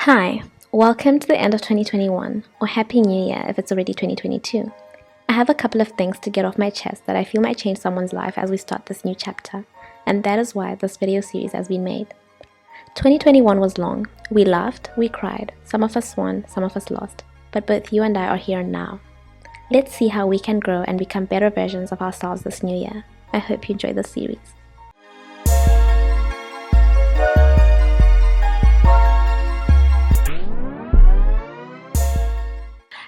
Hi, welcome to the end of 2021, or Happy New Year if it's already 2022. I have a couple of things to get off my chest that I feel might change someone's life as we start this new chapter, and that is why this video series has been made. 2021 was long. We laughed, we cried, some of us won, some of us lost, but both you and I are here now. Let's see how we can grow and become better versions of ourselves this new year. I hope you enjoy this series.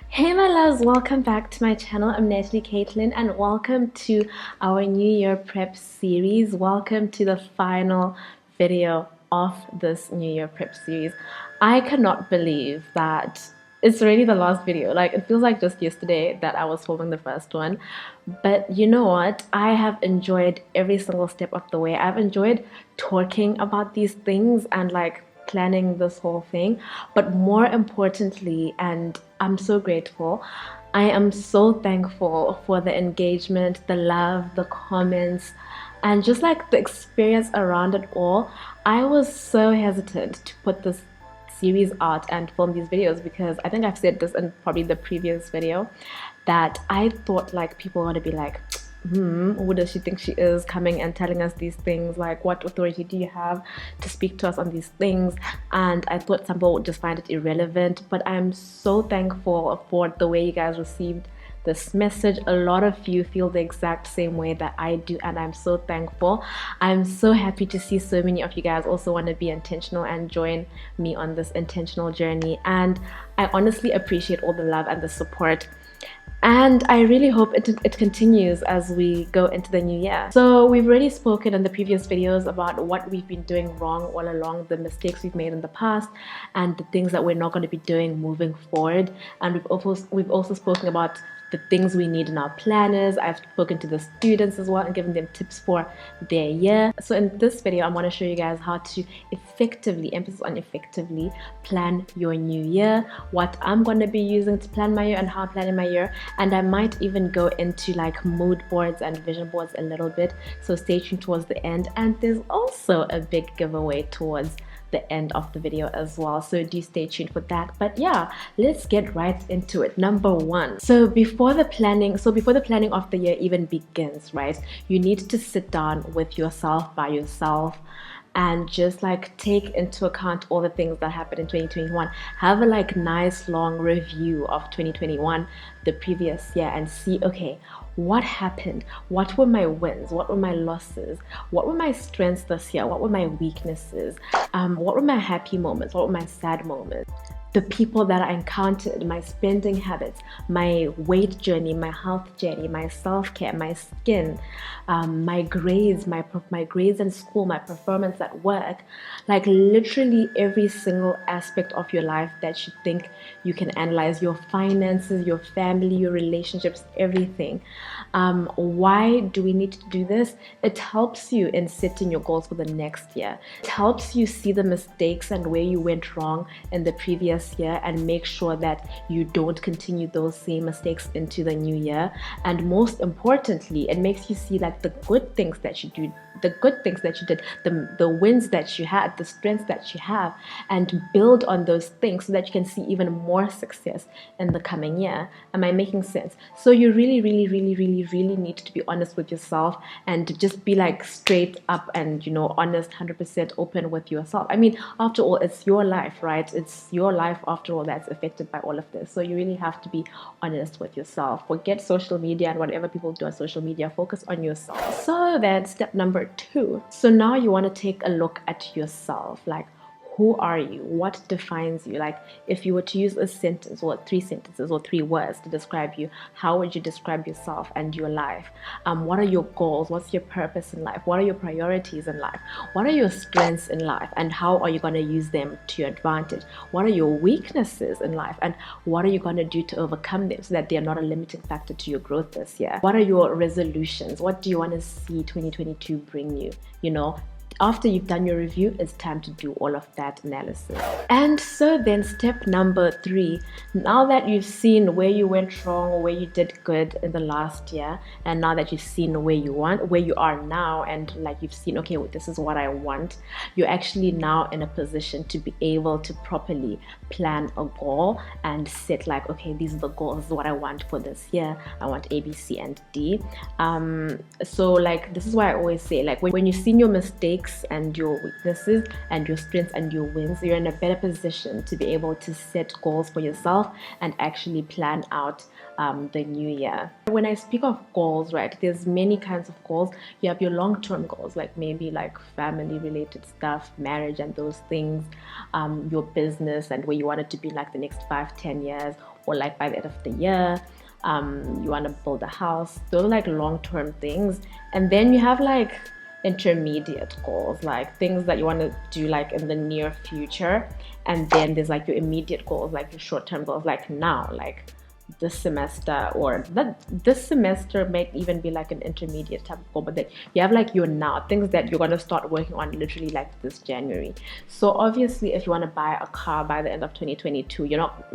Hey my loves, welcome back to my channel. I'm Natalie Caitlin and welcome to our New Year prep series. Welcome to the final video of this New Year prep series. I cannot believe that it's already the last video. Like, it feels like just yesterday that I was filming the first one. But you know what? I have enjoyed every single step of the way. I've enjoyed talking about these things and planning this whole thing, but more importantly, and I'm so grateful, I am so thankful for the engagement, the love, the comments, and just like the experience around it all. I was so hesitant to put this series out and film these videos because I think I've said this in probably the previous video that I thought people were going to be like, who does she think she is, coming and telling us these things? Like, what authority do you have to speak to us on these things? And I thought some people would just find it irrelevant, but I'm so thankful for the way you guys received this message. A lot of you feel the exact same way that I do, and I'm so thankful. I'm so happy to see so many of you guys also want to be intentional and join me on this intentional journey, and I honestly appreciate all the love and the support. And I really hope it continues as we go into the new year. So we've already spoken in the previous videos about what we've been doing wrong all along, the mistakes we've made in the past, and the things that we're not going to be doing moving forward. And we've also spoken about the things we need in our planners. I've spoken to the students as well and given them tips for their year. So in this video, I'm going to show you guys how to effectively, emphasis on effectively, plan your new year, what I'm going to be using to plan my year and how I'm planning my year. And I might even go into mood boards and vision boards a little bit. So stay tuned towards the end. And there's also a big giveaway towards the end of the video as well, so do stay tuned for that. But yeah, let's get right into it. Number one, so before the planning of the year even begins, right, you need to sit down with yourself, by yourself, and just take into account all the things that happened in 2021. Have a nice long review of 2021, the previous year, and see, okay, what happened? What were my wins? What were my losses? What were my strengths this year? What were my weaknesses? What were my happy moments? What were my sad moments? The people that I encountered, my spending habits, my weight journey, my health journey, my self-care, my skin, my grades, my grades in school, my performance at work, literally every single aspect of your life that you think you can analyze, your finances, your family, your relationships, everything. Why do we need to do this? It helps you in setting your goals for the next year. It helps you see the mistakes and where you went wrong in the previous year and make sure that you don't continue those same mistakes into the new year. And most importantly, it makes you see the good things that you do, the good things that you did, the wins that you had, the strengths that you have, and build on those things so that you can see even more success in the coming year. Am I making sense? So you really need to be honest with yourself and just be straight up and honest, 100% open with yourself. I mean, after all, it's your life, right? It's your life after all that's affected by all of this. So you really have to be honest with yourself. Forget social media and whatever people do on social media. Focus on yourself. So that's step number 2. So now you want to take a look at yourself. Who are you? What defines you? If you were to use a sentence or 3 sentences or 3 words to describe you, how would you describe yourself and your life? What are your goals? What's your purpose in life? What are your priorities in life? What are your strengths in life? And how are you going to use them to your advantage? What are your weaknesses in life? And what are you going to do to overcome them so that they are not a limiting factor to your growth this year? What are your resolutions? What do you want to see 2022 bring you? after you've done your review, it's time to do all of that analysis. And so then step number 3, now that you've seen where you went wrong or where you did good in the last year, and now that you've seen where you are now, and like you've seen, okay, well, this is what I want, you're actually now in a position to be able to properly plan a goal and set like, okay, these are the goals, this is what I want for this year. I want A, B, C, and D. So like, this is why I always say, like, when you've seen your mistakes and your weaknesses and your strengths and your wins, you're in a better position to be able to set goals for yourself and actually plan out the new year. When I speak of goals, right, there's many kinds of goals. You have your long-term goals, like maybe like family related stuff, marriage and those things, your business and where you want it to be like the next 5-10 years, or like by the end of the year. You want to build a house. Those are like long-term things. And then you have like intermediate goals, like things that you want to do like in the near future. And then there's like your immediate goals, like your short-term goals, like now, like this semester, or this semester may even be like an intermediate type of goal, but then you have like your now, things that you're going to start working on literally like this January. So obviously if you want to buy a car by the end of 2022,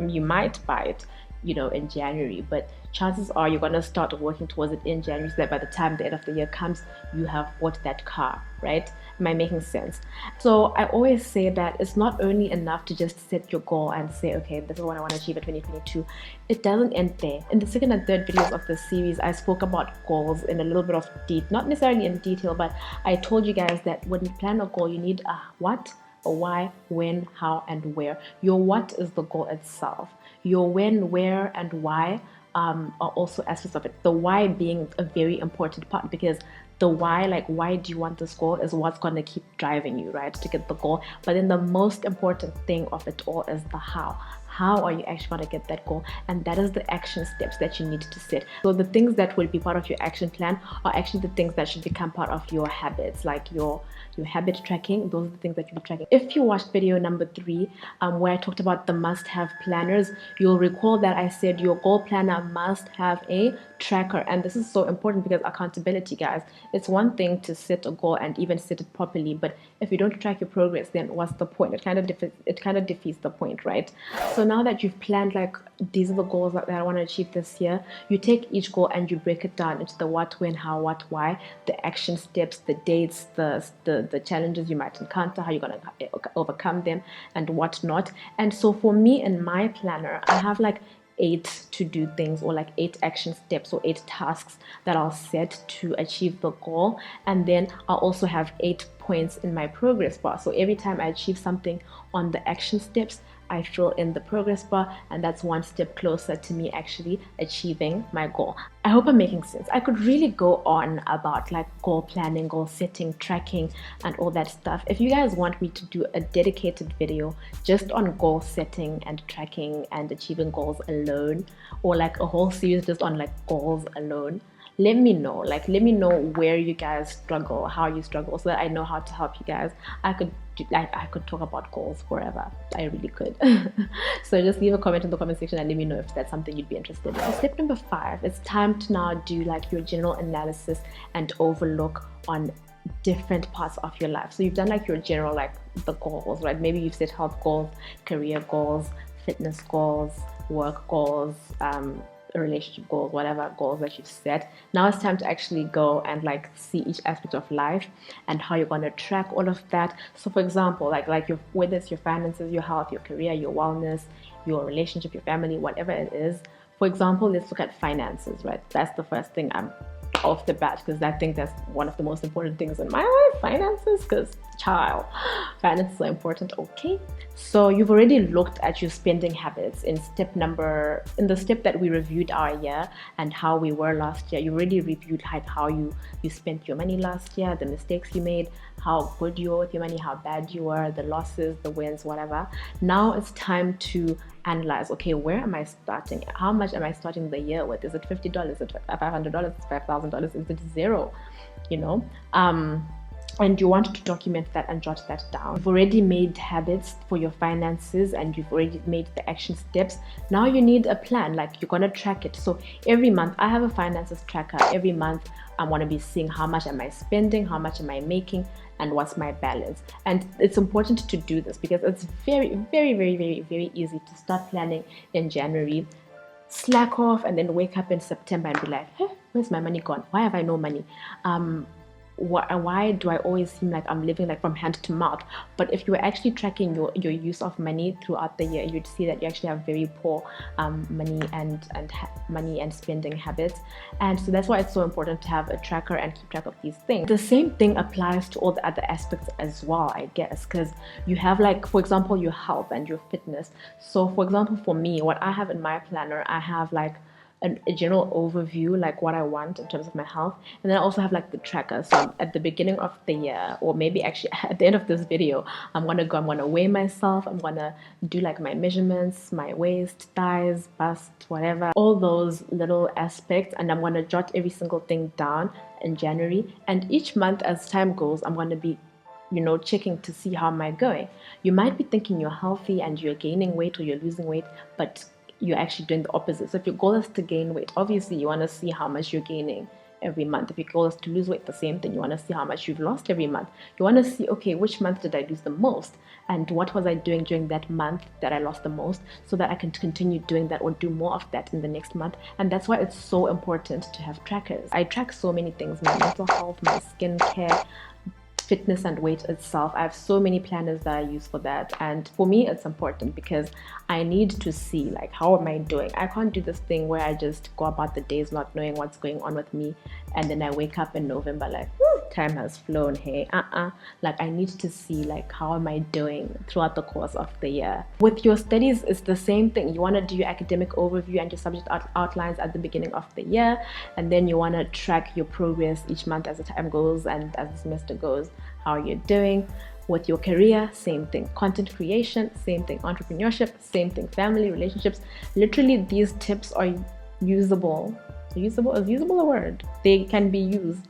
you might buy it, you know, in January, but chances are you're going to start working towards it in January, so that by the time the end of the year comes, you have bought that car, right? Am I making sense? So I always say that it's not only enough to just set your goal and say, okay, this is what I want to achieve in 2022. It doesn't end there. In the second and third videos of this series, I spoke about goals in a little bit of detail, not necessarily in detail, but I told you guys that when you plan a goal, you need a what, a why, when, how, and where. Your what is the goal itself. Your when, where, and why are also aspects of it. The why being a very important part, because the why, like why do you want this goal, is what's going to keep driving you, right, to get the goal. But then the most important thing of it all is the how. How are you actually going to get that goal? And that is the action steps that you need to set. So the things that will be part of your action plan are actually the things that should become part of your habits, like your habit tracking. Those are the things that you'll be tracking. If you watched video number 3, where I talked about the must-have planners, you'll recall that I said your goal planner must have a tracker. And this is so important because accountability, guys. It's one thing to set a goal and even set it properly, but if you don't track your progress, then what's the point? It kind of defeats the point, right? So now that you've planned, like, these are the goals that I want to achieve this year, you take each goal and you break it down into the what, when, how, what, why, the action steps, the dates, the challenges you might encounter, how you're going to overcome them, and whatnot. And so for me in my planner, I have like 8 to-do things, or like 8 action steps or 8 tasks that I'll set to achieve the goal. And then I'll also have 8 points in my progress bar. So every time I achieve something on the action steps, I fill in the progress bar, and that's one step closer to me actually achieving my goal. I hope I'm making sense. I could really go on about like goal planning, goal setting, tracking, and all that stuff. If you guys want me to do a dedicated video just on goal setting and tracking and achieving goals alone, or like a whole series just on like goals alone, let me know. Like, let me know where you guys struggle, how you struggle, so that I know how to help you guys. I could talk about goals forever. I really could. So just leave a comment in the comment section and let me know if that's something you'd be interested in. So step number 5, it's time to now do like your general analysis and overlook on different parts of your life. So you've done like your general, like the goals, right? Maybe you've set health goals, career goals, fitness goals, work goals, relationship goals, whatever goals that you've set. Now it's time to actually go and like see each aspect of life and how you're going to track all of that. So for example, like your, whether it's your finances, your health, your career, your wellness, your relationship, your family, whatever it is. For example, let's look at finances, right? That's the first thing I'm off the bat, because I think that's one of the most important things in my life, finances, because child, finances are important. Okay, so you've already looked at your spending habits in the step that we reviewed our year and how we were last year. You already reviewed like how you spent your money last year, the mistakes you made, how good you were with your money, how bad you were, the losses, the wins, whatever. Now it's time to analyze, okay, where am I starting? How much am I starting the year with? Is it $50? Is it $500? Is it $5,000? Is it 0? You know, and you want to document that and jot that down. You've already made habits for your finances and you've already made the action steps. Now you need a plan, like you're gonna track it. So every month I have a finances tracker. Every month I want to be seeing how much am I spending, how much am I making, and what's my balance. And it's important to do this because it's very, very, very, very, very easy to start planning in January, slack off, and then wake up in September and be like, hey, where's my money gone? Why have I no money? Why do I always seem like I'm living like from hand to mouth? But if you were actually tracking your use of money throughout the year, you'd see that you actually have very poor money and spending habits. And so that's why it's so important to have a tracker and keep track of these things. The same thing applies to all the other aspects as well, I guess, because you have, like, for example, your health and your fitness. So for example, for me, what I have in my planner, I have like a general overview, like what I want in terms of my health, and then I also have like the tracker. So at the beginning of the year, or maybe actually at the end of this video, I'm gonna weigh myself. I'm gonna do like my measurements, my waist, thighs, bust, whatever, all those little aspects, and I'm gonna jot every single thing down in January. And each month as time goes, I'm gonna be checking to see how am I going. You might be thinking you're healthy and you're gaining weight or you're losing weight, but you're actually doing the opposite. So if your goal is to gain weight, obviously you want to see how much you're gaining every month. If your goal is to lose weight, the same thing. You want to see how much you've lost every month. You want to see, okay, which month did I lose the most? And what was I doing during that month that I lost the most, so that I can continue doing that or do more of that in the next month. And that's why it's so important to have trackers. I track so many things: my mental health, my skincare, fitness, and weight itself. I have so many planners that I use for that, and for me it's important because I need to see, like, how am I doing. I can't do this thing where I just go about the days not knowing what's going on with me, and then I wake up in November like, time has flown. Hey, like, I need to see, like, how am I doing throughout the course of the year. With your studies, it's the same thing. You want to do your academic overview and your subject outlines at the beginning of the year, and then you want to track your progress each month as the time goes and as the semester goes, how you're doing. With your career, same thing. Content creation, same thing. Entrepreneurship, same thing. Family, relationships. Literally, these tips are usable. Usable, is usable a word? They can be used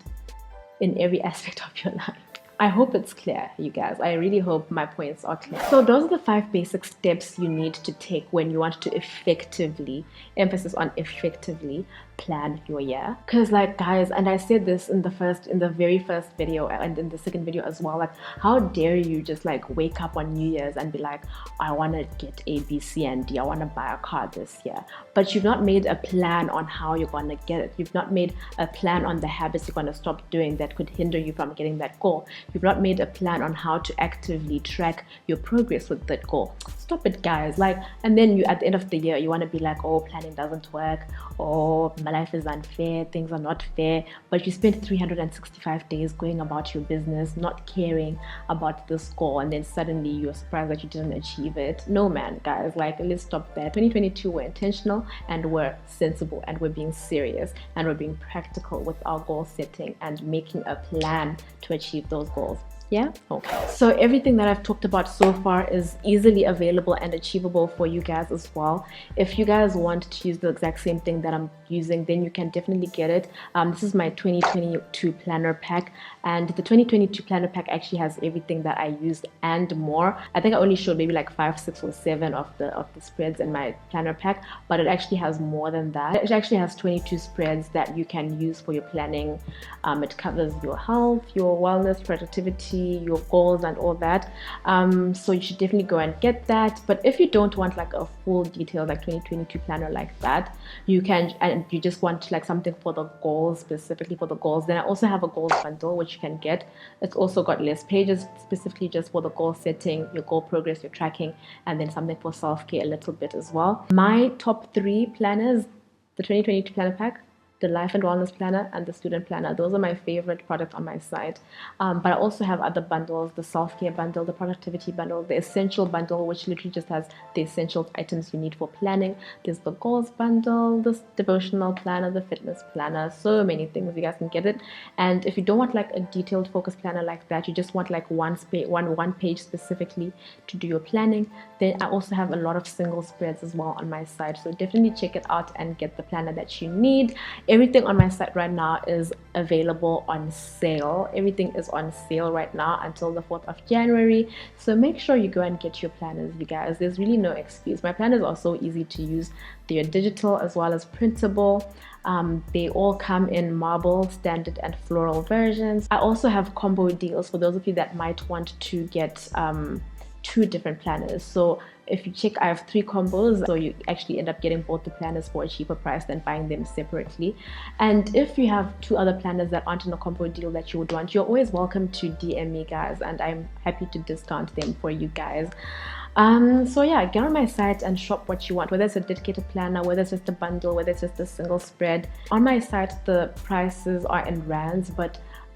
in every aspect of your life. I hope it's clear, you guys. I really hope my points are clear. So those are the 5 basic steps you need to take when you want to effectively, emphasis on effectively, plan your year. Because, like, guys, and I said this in the very first video and in the second video as well, like, how dare you just like wake up on New Year's and be like, I want to get A, B, C, and D, I want to buy a car this year, but you've not made a plan on how you're going to get it. You've not made a plan on the habits you're going to stop doing that could hinder you from getting that goal. You've not made a plan on how to actively track your progress with that goal. Stop it, guys. Like, and then you, at the end of the year, you want to be like, oh, planning doesn't work, or my life is unfair, things are not fair. But you spent 365 days going about your business, not caring about this goal, and then suddenly you're surprised that you didn't achieve it. No, man, guys, like, let's stop that. 2022, we're intentional and we're sensible and we're being serious and we're being practical with our goal setting and making a plan to achieve those goals. Yeah? Okay. So everything that I've talked about so far is easily available and achievable for you guys as well. If you guys want to use the exact same thing that I'm using, then you can definitely get it. This is my 2022 planner pack, and the 2022 planner pack actually has everything that I used and more. I think I only showed maybe like 5, 6, or 7 of the spreads in my planner pack, but it actually has more than that. It actually has 22 spreads that you can use for your planning. It covers your health, your wellness, productivity, your goals, and all that. So you should definitely go and get that. But if you don't want like a full detailed like 2022 planner like that, you can, and you just want like something for the goals, specifically for the goals, then I also have a goals bundle which you can get. It's also got less pages specifically just for the goal setting, your goal progress, your tracking, and then something for self-care a little bit as well. My top 3 planners, the 2022 planner pack, the life and wellness planner, and the student planner. Those are my favorite products on my site. But I also have other bundles: the self-care bundle, the productivity bundle, the essential bundle, which literally just has the essential items you need for planning. There's the goals bundle, the devotional planner, the fitness planner, so many things. You guys can get it. And if you don't want like a detailed focus planner like that, you just want like one page specifically to do your planning, then I also have a lot of single spreads as well on my site. So definitely check it out and get the planner that you need. Everything on my site right now is available on sale. Everything is on sale right now until the 4th of January. So make sure you go and get your planners, you guys. There's really no excuse. My planners are so easy to use. They're digital as well as printable. They all come in marble, standard, and floral versions. I also have combo deals for those of you that might want to get 2 different planners. So if you check, I have 3 combos, so you actually end up getting both the planners for a cheaper price than buying them separately. And if you have 2 other planners that aren't in a combo deal that you would want, you're always welcome to DM me, guys, and I'm happy to discount them for you guys. So yeah, get on my site and shop what you want, whether it's a dedicated planner, whether it's just a bundle, whether it's just a single spread. On my site, the prices are in rands,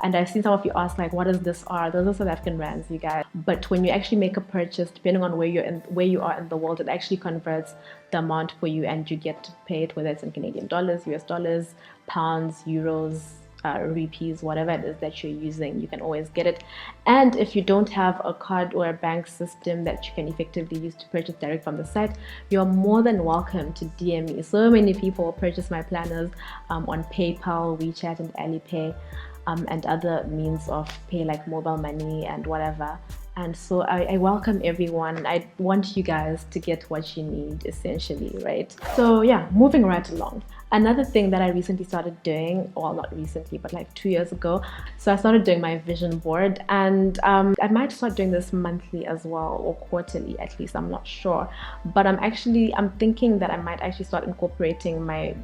and I've seen some of you ask like, what is this are? Those are South African rands, you guys. But when you actually make a purchase, depending on where you are in the world, it actually converts the amount for you, and you get to pay it, whether it's in Canadian dollars, US dollars, pounds, euros, rupees, whatever it is that you're using, you can always get it. And if you don't have a card or a bank system that you can effectively use to purchase direct from the site, you're more than welcome to DM me. So many people purchase my planners on PayPal, WeChat, and Alipay, and other means of pay like mobile money and whatever. And so I welcome everyone. I want you guys to get what you need, essentially, right? So yeah, moving right along. Another thing that I recently started doing, well, not recently, but like 2 years ago. So I started doing my vision board, and I might start doing this monthly as well, or quarterly at least, I'm not sure. But I'm thinking that I might actually start incorporating my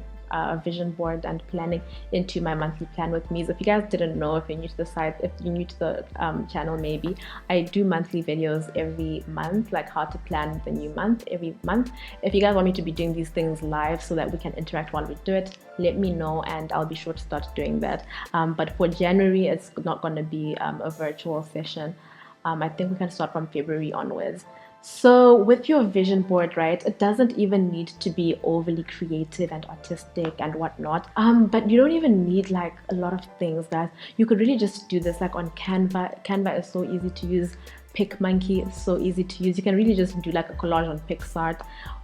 vision board and planning into my monthly plan with me. So if you guys didn't know, if you're new to the site, if you're new to the channel, maybe I do monthly videos every month, like how to plan the new month every month. If you guys want me to be doing these things live so that we can interact while we do it, let me know and I'll be sure to start doing that. But for January, it's not going to be a virtual session. I think we can start from February onwards. So with your vision board, right, it doesn't even need to be overly creative and artistic and whatnot. But you don't even need like a lot of things, guys. You could really just do this like on Canva. Canva is so easy to use. PicMonkey is so easy to use. You can really just do like a collage on PixArt.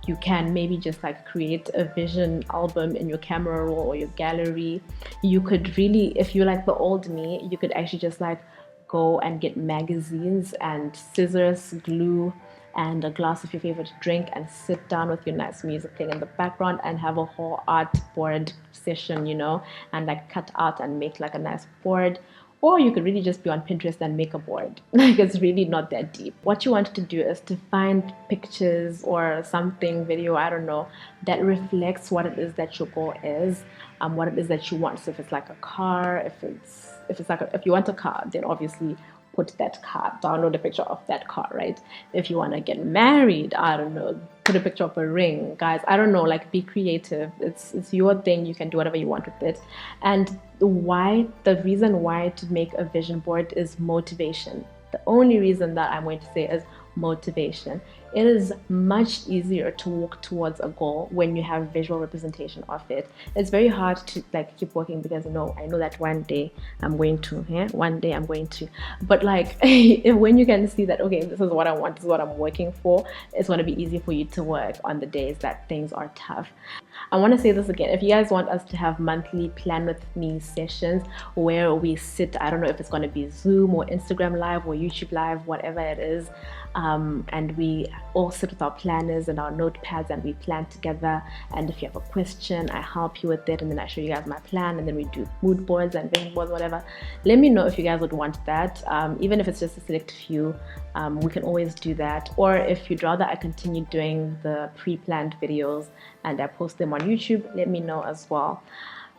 You can maybe just like create a vision album in your camera roll or your gallery. You could really, if you're like the old me, you could actually just like go and get magazines and scissors, glue, and a glass of your favorite drink, and sit down with your nice music playing in the background and have a whole art board session, you know, and like cut out and make like a nice board. Or you could really just be on Pinterest and make a board. Like, it's really not that deep. What you want to do is to find pictures or something, video, I don't know, that reflects what it is that your goal is, what it is that you want. So if it's like a car, if you want a car, then obviously put that car, download a picture of that car, right? If you want to get married, I don't know, put a picture of a ring. Guys, I don't know, like, be creative. It's your thing. You can do whatever you want with it. And the reason why to make a vision board is motivation. The only reason that I'm going to say is motivation. It is much easier to walk towards a goal when you have visual representation of it. It's very hard to like keep working because I know that one day I'm going to, but like when you can see that, okay, this is what I want, this is what I'm working for, it's going to be easy for you to work on the days that things are tough. I want to say this again. If you guys want us to have monthly plan with me sessions where we sit, I don't know if it's going to be Zoom or Instagram live or YouTube live, whatever it is, and we all sit with our planners and our notepads and we plan together, and if you have a question, I help you with it, and then I show you guys my plan, and then we do mood boards and vision boards, whatever. Let me know if you guys would want that. Even if it's just a select few, we can always do that. Or if you'd rather I continue doing the pre-planned videos and I post them on YouTube, let me know as well.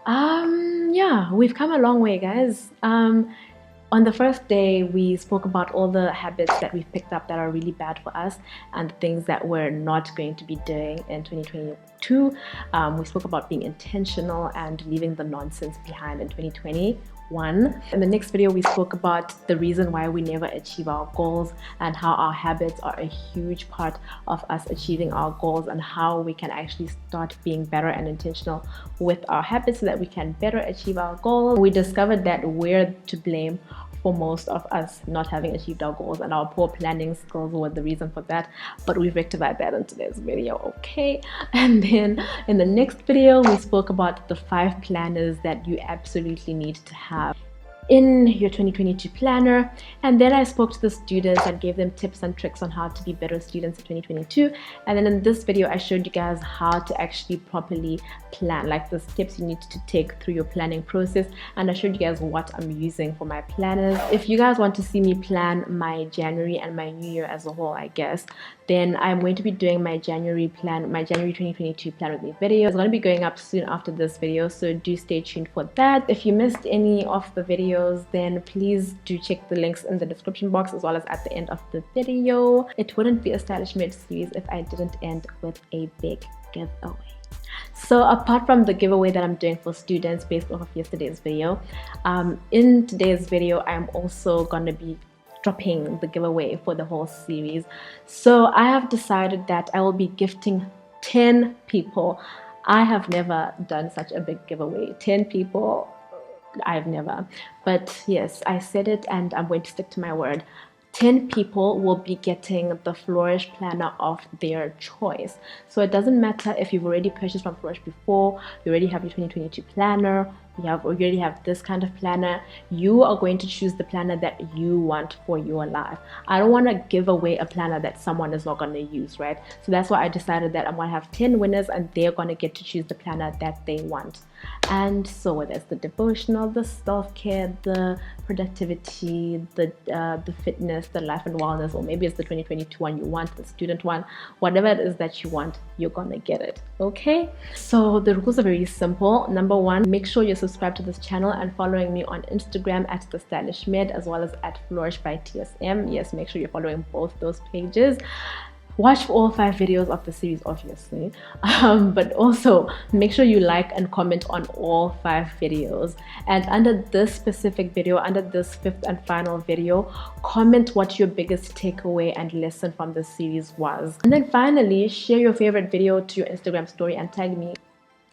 Yeah, we've come a long way, guys. On the first day, we spoke about all the habits that we've picked up that are really bad for us and the things that we're not going to be doing in 2022. We spoke about being intentional and leaving the nonsense behind in 2021. In the next video, we spoke about the reason why we never achieve our goals and how our habits are a huge part of us achieving our goals, and how we can actually start being better and intentional with our habits so that we can better achieve our goals. We discovered that we're to blame for most of us not having achieved our goals, and our poor planning skills were the reason for that, but we've rectified that in today's video, okay? And then in the next video we spoke about the 5 planners that you absolutely need to have in your 2022 planner. And then I spoke to the students and gave them tips and tricks on how to be better students in 2022. And then in this video I showed you guys how to actually properly plan, like the steps you need to take through your planning process, and I showed you guys what I'm using for my planners. If you guys want to see me plan my January and my new year as a whole, I guess, then I'm going to be doing my January 2022 plan with me video. It's going to be going up soon after this video, so do stay tuned for that. If you missed any of the videos, then please do check the links in the description box as well as at the end of the video. It wouldn't be a TheStylishMed series if I didn't end with a big giveaway. So apart from the giveaway that I'm doing for students based off of yesterday's video, in today's video I'm also going to be dropping the giveaway for the whole series. So I have decided that I will be gifting 10 people. I have never done such a big giveaway. 10 people, I've never. But yes, I said it and I'm going to stick to my word. 10 people will be getting the Flourish planner of their choice. So it doesn't matter if you've already purchased from Flourish before, you already have your 2022 planner, you already have this kind of planner. You are going to choose the planner that you want for your life. I don't want to give away a planner that someone is not going to use, right? So that's why I decided that I'm going to have 10 winners and they're going to get to choose the planner that they want. And so whether it's the devotional, the self-care, the productivity, the fitness, the life and wellness, or maybe it's the 2022 one you want, the student one, whatever it is that you want, you're gonna get it, okay? So the rules are very simple. Number 1, make sure you're subscribed to this channel and following me on Instagram at TheStylishMed as well as at Flourish by TSM. Yes, make sure you're following both those pages. Watch all 5 videos of the series, obviously, but also make sure you like and comment on all 5 videos. And under this specific video, under this 5th and final video, comment what your biggest takeaway and lesson from the series was. And then finally, share your favorite video to your Instagram story and tag me.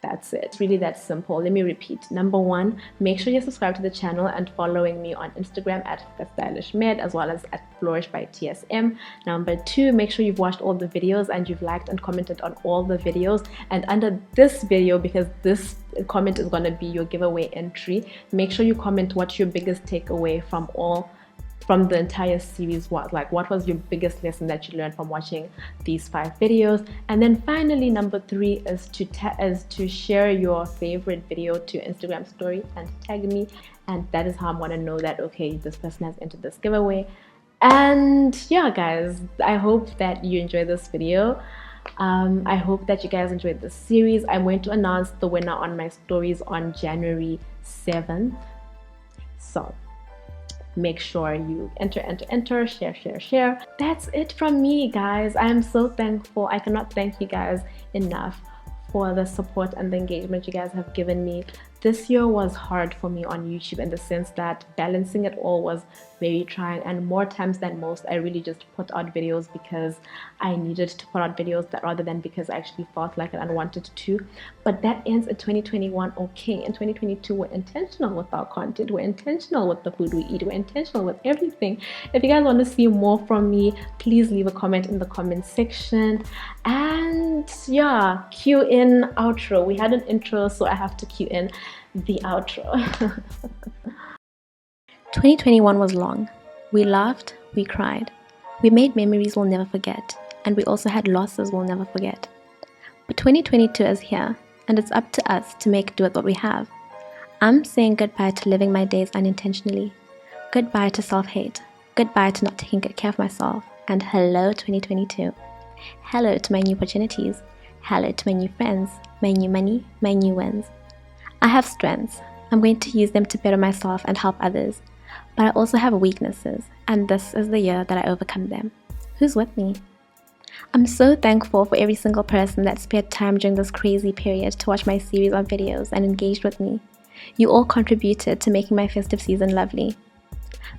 That's it. It's really that simple. Let me repeat. Number 1, make sure you're subscribed to the channel and following me on Instagram at TheStylishMed as well as at Flourish by TSM. Number 2, make sure you've watched all the videos and you've liked and commented on all the videos. And under this video, because this comment is going to be your giveaway entry, make sure you comment what your biggest takeaway from the entire series was. Like, what was your biggest lesson that you learned from watching these 5 videos? And then finally, number 3 is to share your favorite video to your Instagram story and tag me, and that is how I'm gonna know that, okay, this person has entered this giveaway. And yeah, guys, I hope that you enjoyed this video. I hope that you guys enjoyed this series. I'm going to announce the winner on my stories on January 7th. So make sure you enter, share. That's it from me, guys. I am so thankful. I cannot thank you guys enough for the support and the engagement you guys have given me. This year was hard for me on YouTube in the sense that balancing it all was very trying, and more times than most I really just put out videos because I needed to put out videos, that rather than because I actually felt like it and wanted to. But that ends in 2021. Okay, in 2022 we're intentional with our content, we're intentional with the food we eat, we're intentional with everything. If you guys want to see more from me, please leave a comment in the comment section. And yeah, cue in outro. We had an intro, so I have to cue in the outro. 2021 was long. We laughed, we cried. We made memories we'll never forget, and we also had losses we'll never forget. But 2022 is here, and it's up to us to make do with what we have. I'm saying goodbye to living my days unintentionally. Goodbye to self-hate. Goodbye to not taking good care of myself. And hello 2022. Hello to my new opportunities. Hello to my new friends, my new money, my new wins. I have strengths. I'm going to use them to better myself and help others. But I also have weaknesses, and this is the year that I overcome them. Who's with me? I'm so thankful for every single person that spared time during this crazy period to watch my series of videos and engaged with me. You all contributed to making my festive season lovely.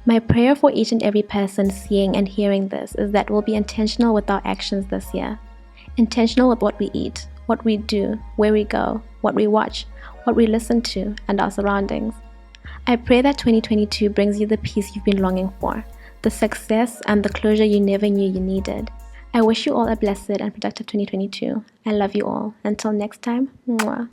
My prayer for each and every person seeing and hearing this is that we'll be intentional with our actions this year. Intentional with what we eat, what we do, where we go, what we watch, what we listen to, and our surroundings. I pray that 2022 brings you the peace you've been longing for, the success and the closure you never knew you needed. I wish you all a blessed and productive 2022. I love you all. Until next time, mwah.